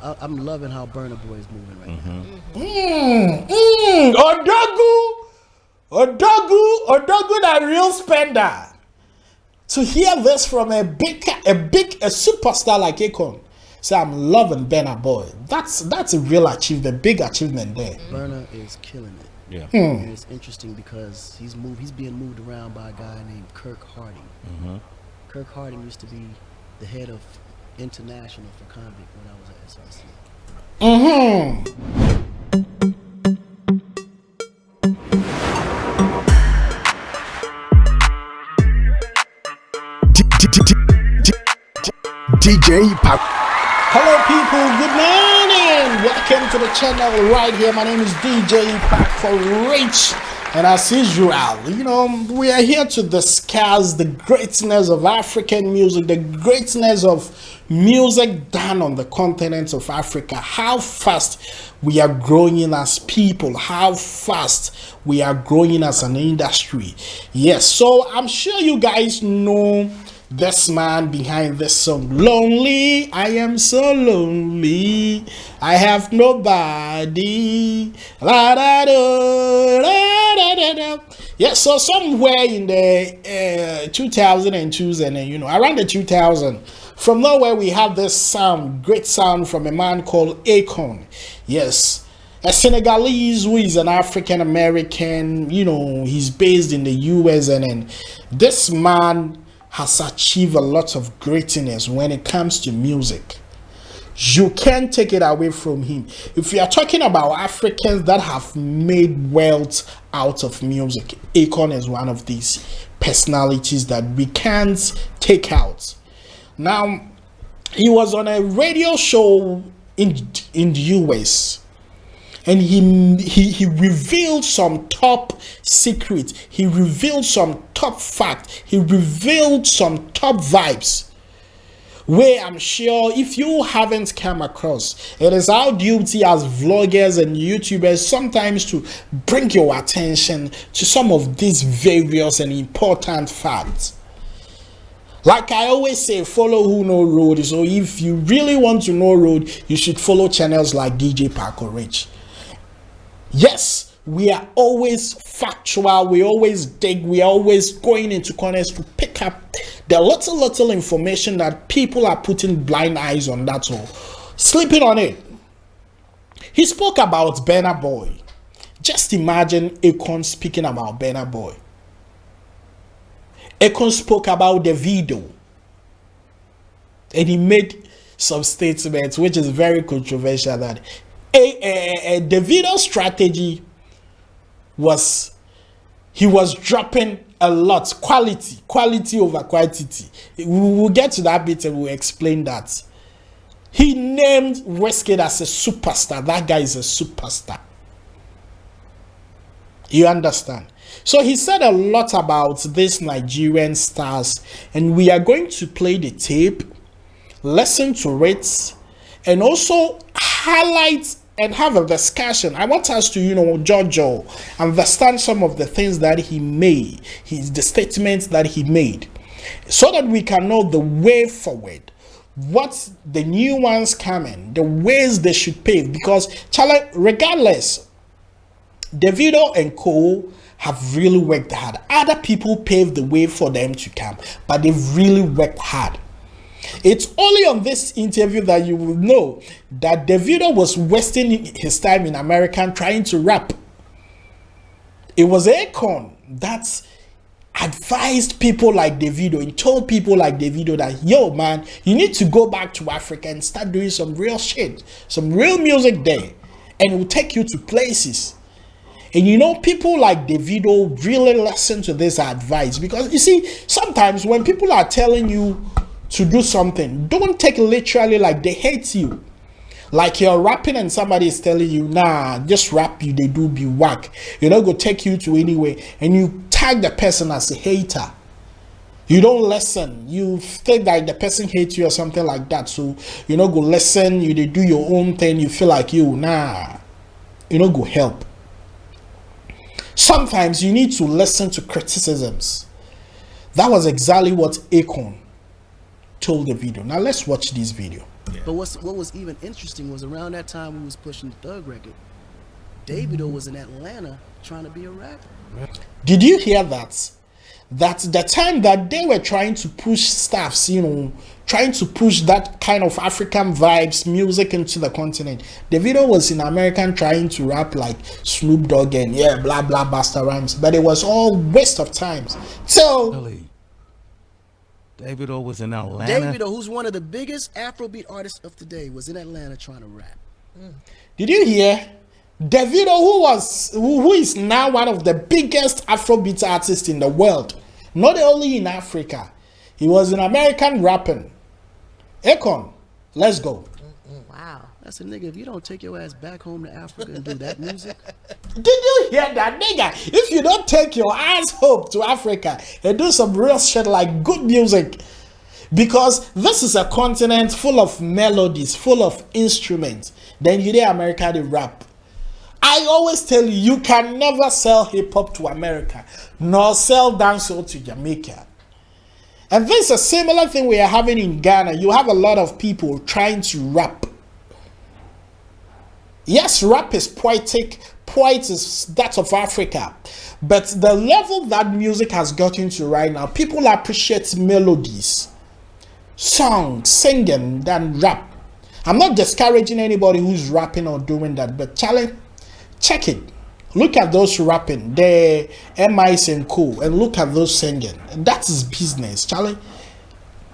I'm loving how Burnaboy is moving right now. Odogu, that real spender. To hear this from a superstar like Akon, say I'm loving Burnaboy. That's a real achievement, big achievement there. Burna is killing it. Yeah. And it's interesting because he's being moved around by a guy named Kirk Harding. Kirk Harding used to be the head of international for convict when I was at SRC. DJ Pak. Hello people, good morning. Welcome to the channel right here. My name is DJ PAKORICH. And as usual, we are here to discuss the greatness of African music, the greatness of music done on the continent of Africa, how fast we are growing as people, how fast we are growing as an industry. Yes, so I'm sure you guys know this man behind this song, Lonely. I am so lonely, I have nobody. La, da, da, da, da, da, da. Yeah, so somewhere in the 2002s and around the 2000, from nowhere we have this sound, great sound from a man called Akon. Yes, a Senegalese who is an African American. He's based in the US, and then this man has achieved a lot of greatness when it comes to music. You can't take it away from him. If you are talking about Africans that have made wealth out of music, Akon is one of these personalities that we can't take out. Now, he was on a radio show in the US, and he revealed some top secrets. He revealed some top facts. He revealed some top vibes, where I'm sure if you haven't come across, it is our duty as vloggers and YouTubers sometimes to bring your attention to some of these various and important facts. Like I always say, follow who know road. So if you really want to know road, you should follow channels like DJ PAKORICH. Yes, we are always factual, we always dig, we are always going into corners to pick up the little information that people are putting blind eyes on, that's all. Sleeping on it. He spoke about Burnaboy. Just imagine Akon speaking about Burnaboy. Akon spoke about Davido. And he made some statements which is very controversial, that Davido's strategy was he was dropping a lot, quality over quantity. We will get to that bit and we'll explain that. He named Wizkid as a superstar. That guy is a superstar. You understand? So he said a lot about these Nigerian stars, and we are going to play the tape, listen to it, and also highlight and have a discussion. I want us to, judge or understand some of the things that he made, the statements that he made, so that we can know the way forward, what the new ones coming, the ways they should pave. Because, regardless, Davido and Co have really worked hard. Other people paved the way for them to come, but they've really worked hard. It's only on this interview that you will know that Davido was wasting his time in America trying to rap. It was Akon that advised people like Davido and told people like Davido that, yo man, you need to go back to Africa and start doing some real shit, some real music there, and it will take you to places. And people like Davido really listen to this advice, because you see, sometimes when people are telling you to do something, don't take it literally like they hate you. Like you're rapping and somebody is telling you, nah, just rap, you they do be whack. Go take you to anywhere, and you tag the person as a hater. You don't listen. You think that the person hates you or something like that. So go listen, you they do your own thing, you feel like nah, go help. Sometimes you need to listen to criticisms. That was exactly what Akon told Davido. Now let's watch this video. But what was even interesting was around that time we was pushing the Thug record, Davido was in Atlanta trying to be a rapper. Did you hear that? That the time that they were trying to push stuffs, trying to push that kind of African vibes music into the continent, Davido was in America trying to rap like Snoop Dogg and blah blah Busta Rhymes, but it was all waste of times. So Really? Davido was in Atlanta. Davido, who's one of the biggest Afrobeat artists of today, was in Atlanta trying to rap. did you hear? Davido, who is now one of the biggest Afrobeat artists in the world, not only in Africa, he was an American rapping. Akon, let's go. Wow. That's a nigga. If you don't take your ass back home to Africa and do that music, Did you hear that, nigga? If you don't take your ass home to Africa and do some real shit like good music, because this is a continent full of melodies, full of instruments, then you hear America they rap. I always tell you, you can never sell hip-hop to America, nor sell dancehall to Jamaica. And this is a similar thing we are having in Ghana. You have a lot of people trying to rap. Yes, rap is poetic. Poet is that of Africa. But the level that music has gotten to right now, people appreciate melodies, songs, singing than rap. I'm not discouraging anybody who's rapping or doing that, but Charlie, check it. Look at those rapping, the MIs and co, and look at those singing. That is business, Charlie.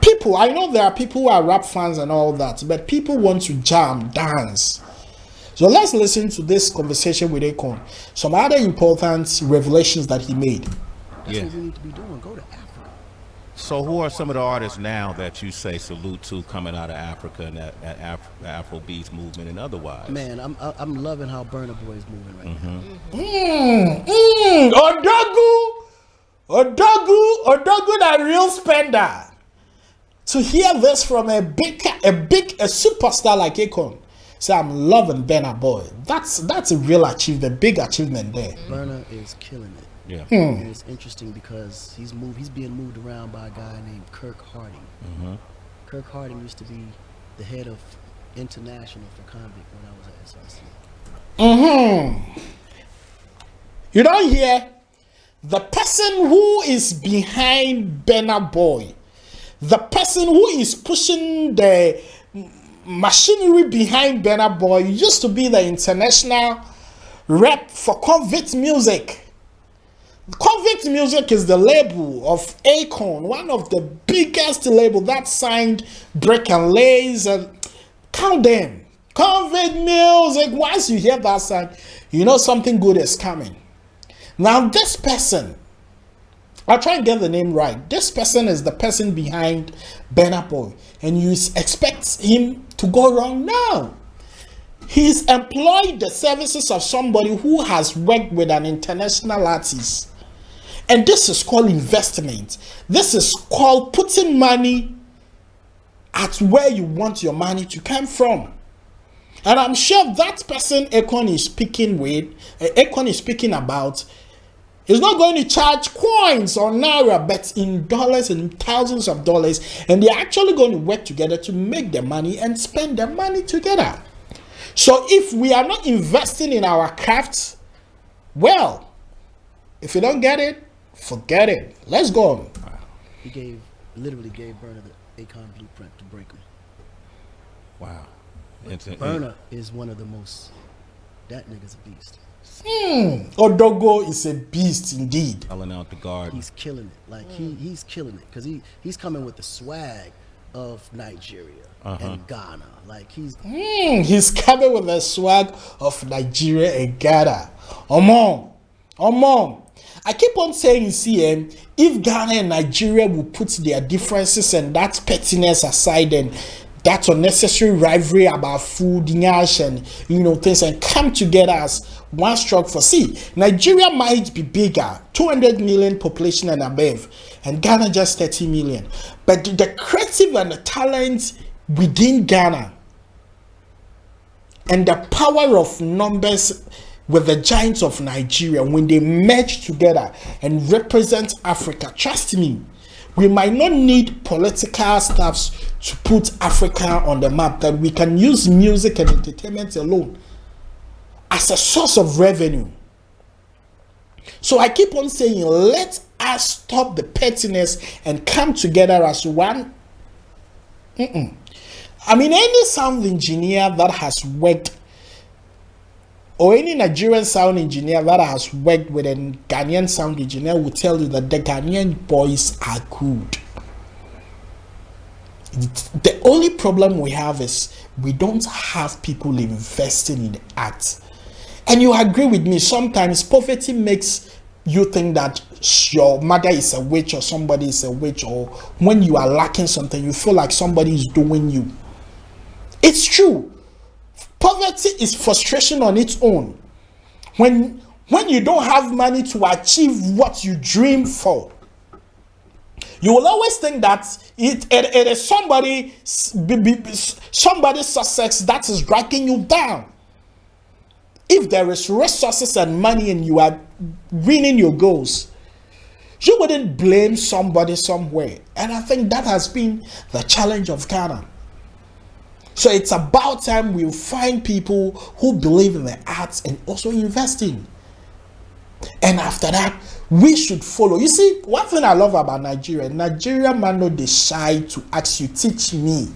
People, I know there are people who are rap fans and all that, but people want to jam, dance. So let's listen to this conversation with Akon. Some other important revelations that he made. that's what we need to be doing. Go to Africa. So who are some of the artists now that you say salute to coming out of Africa and that Afrobeats movement and otherwise? Man, I'm loving how Burnaboy is moving right now. Odogu, that real spender. To hear this from a superstar like Akon, say I'm loving Burnaboy. That's a real achievement, big achievement there. Burna is killing it. Yeah. And it's interesting because he's being moved around by a guy named Kirk Harding. Kirk Harding used to be the head of international for convict when I was at SRC. You don't hear the person who is behind Burnaboy, the person who is pushing the machinery behind Burnaboy used to be the international rep for Convict Music. Convict Music is the label of Akon, one of the biggest label that signed Break and Lays and count them. Convict Music. Once you hear that sound, you know something good is coming. Now this person, I'll try and get the name right. This person is the person behind Burnaboy, and you expect him to go wrong now. He's employed the services of somebody who has worked with an international artist. And this is called investment. This is called putting money at where you want your money to come from. And I'm sure that person Akon is speaking about is not going to charge coins or naira, but in dollars and thousands of dollars. And they're actually going to work together to make their money and spend their money together. So if we are not investing in our crafts, well, if you don't get it, forget it. Let's go on. He literally gave Burna the Akon blueprint to break him. Wow. Burna is one of the most. That nigga's a beast. Odogo is a beast indeed. Selling out the garden. He's killing it. Like he's killing it because he's coming with the swag of Nigeria and Ghana. Like he's coming with the swag of Nigeria and Ghana. Omon. I keep on saying, if Ghana and Nigeria will put their differences and that pettiness aside and that unnecessary rivalry about food, nyash, and things, and come together as one stroke for Nigeria might be bigger, 200 million population and above, and Ghana just 30 million. But the creative and the talent within Ghana and the power of numbers with the giants of Nigeria, when they merge together and represent Africa, trust me, We might not need political stuffs to put Africa on the map, that we can use music and entertainment alone as a source of revenue. So I keep on saying, let us stop the pettiness and come together as one. I mean, any sound engineer that has worked, or any Nigerian sound engineer that has worked with a Ghanaian sound engineer will tell you that the Ghanaian boys are good. The only problem we have is we don't have people investing in art. And you agree with me, sometimes poverty makes you think that your mother is a witch or somebody is a witch, or when you are lacking something, you feel like somebody is doing you. It's true. Poverty is frustration on its own. When you don't have money to achieve what you dream for, you will always think that it is somebody's success that is dragging you down. If there is resources and money and you are winning your goals, you wouldn't blame somebody somewhere. And I think that has been the challenge of Ghana. So it's about time we find people who believe in the arts and also invest in. And after that, we should follow. You see, one thing I love about Nigeria man no dey shy to ask you, teach me.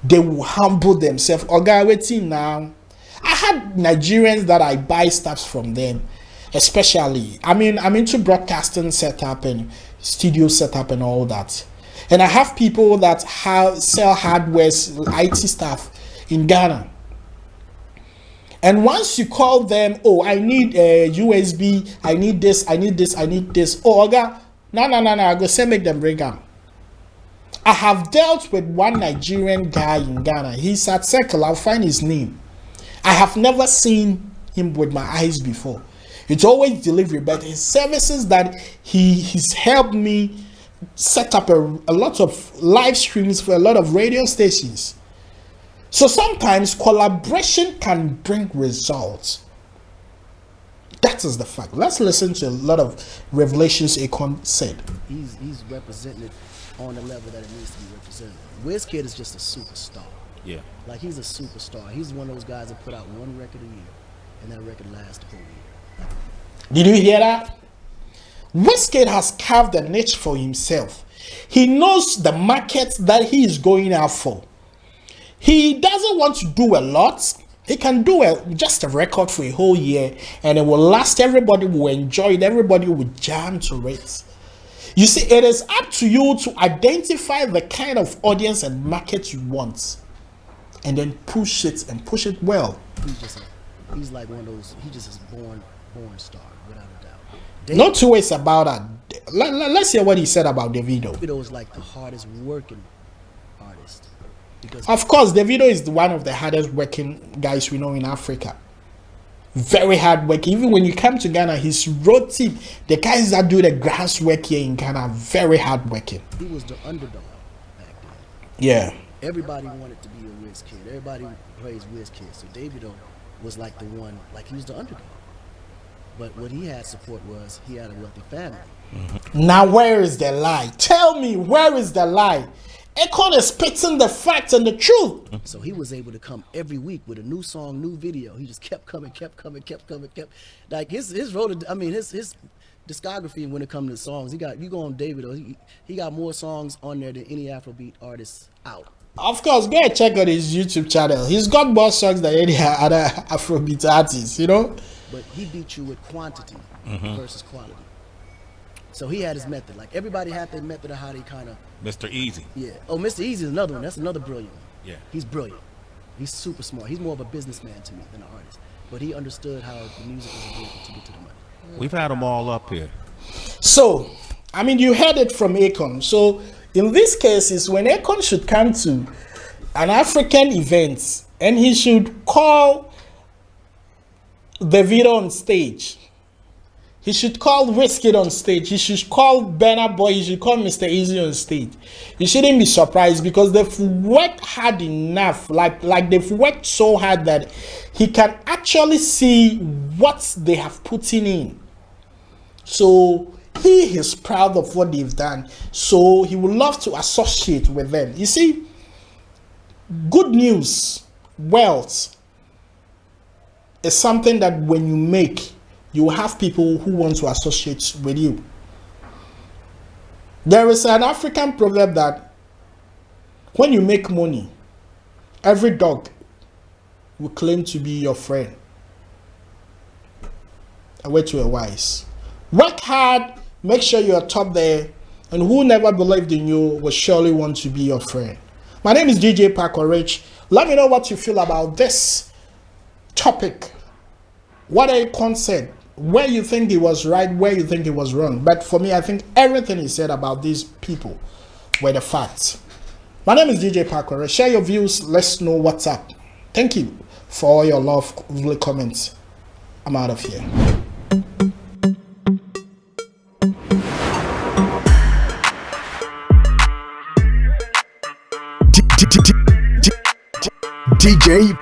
They will humble themselves. Oga, waiting now. I had Nigerians that I buy stuff from them, especially. I mean, I'm into broadcasting setup and studio setup and all that. And I have people that sell hardware, IT stuff in Ghana. And once you call them, oh, I need a USB, I need this, I need this, I need this. Oh, Oga, no, I go say make them bring them. I have dealt with one Nigerian guy in Ghana. He's at Circle, I'll find his name. I have never seen him with my eyes before. It's always delivery, but his services that he's helped me set up a lot of live streams for a lot of radio stations. So sometimes collaboration can bring results. That is the fact. Let's listen to a lot of revelations Akon said. He's representing it on the level that it needs to be represented. Wizkid is just a superstar. Yeah. Like, he's a superstar. He's one of those guys that put out one record a year, and that record lasts the whole year. Did you hear that? Wizkid has carved a niche for himself. He knows the market that he is going out for. He doesn't want to do a lot. He can do just a record for a whole year, and it will last. Everybody will enjoy it. Everybody will jam to it. You see, it is up to you to identify the kind of audience and market you want, and then push it and push it well. He's like one of those. He just is born star, without a doubt. No two ways about that. Let's hear what he said about Davido. Davido is like the hardest working artist. Because of course, Davido is one of the hardest working guys we know in Africa. Very hard working. Even when you come to Ghana, his road team, the guys that do the grass work here in Ghana, very hard working. He was the underdog back then. Yeah. Everybody wanted to be a Wizkid. Everybody praised Wizkid. So Davido was like the one, like he was the underdog. But what he had support was he had a wealthy family. Mm-hmm. Now where is the lie? Tell me, where is the lie? Akon is spitting the facts and the truth. So he was able to come every week with a new song, new video. He just kept coming. Like his road, I mean his discography when it comes to songs, you go on Davido, he got more songs on there than any Afrobeat artist out. Of course, go and check out his YouTube channel. He's got more songs than any other Afrobeat artist, you know? But he beat you with quantity versus quality. So he had his method. Like everybody had their method of how they kind of. Mr. Easy. Yeah. Oh, Mr. Easy is another one. That's another brilliant one. Yeah. He's brilliant. He's super smart. He's more of a businessman to me than an artist. But he understood how the music was a vehicle to get to the money. We've had them all up here. So, I mean, you heard it from Akon. So, in these cases, when Akon should come to an African event and he should call Davido on stage, he should call Wizkid on stage, he should call Burnaboy, he should call Mr. Easy on stage. You shouldn't be surprised because they've worked hard enough, like they've worked so hard that he can actually see what they have put in. So He is proud of what they've done, so he would love to associate with them. You see, good news, wealth is something that when you make, you have people who want to associate with you. There is an African proverb that when you make money, every dog will claim to be your friend. A way to a wise. Work hard, make sure you're top there, and who never believed in you will surely want to be your friend. My name is DJ PAKORICH. Let me know what you feel about this topic. What Akon said, where you think he was right, where you think he was wrong. But for me, I think everything he said about these people were the facts. My name is DJ PAKORICH. Share your views. Let's know what's up. Thank you for all your love, lovely comments. I'm out of here. DJ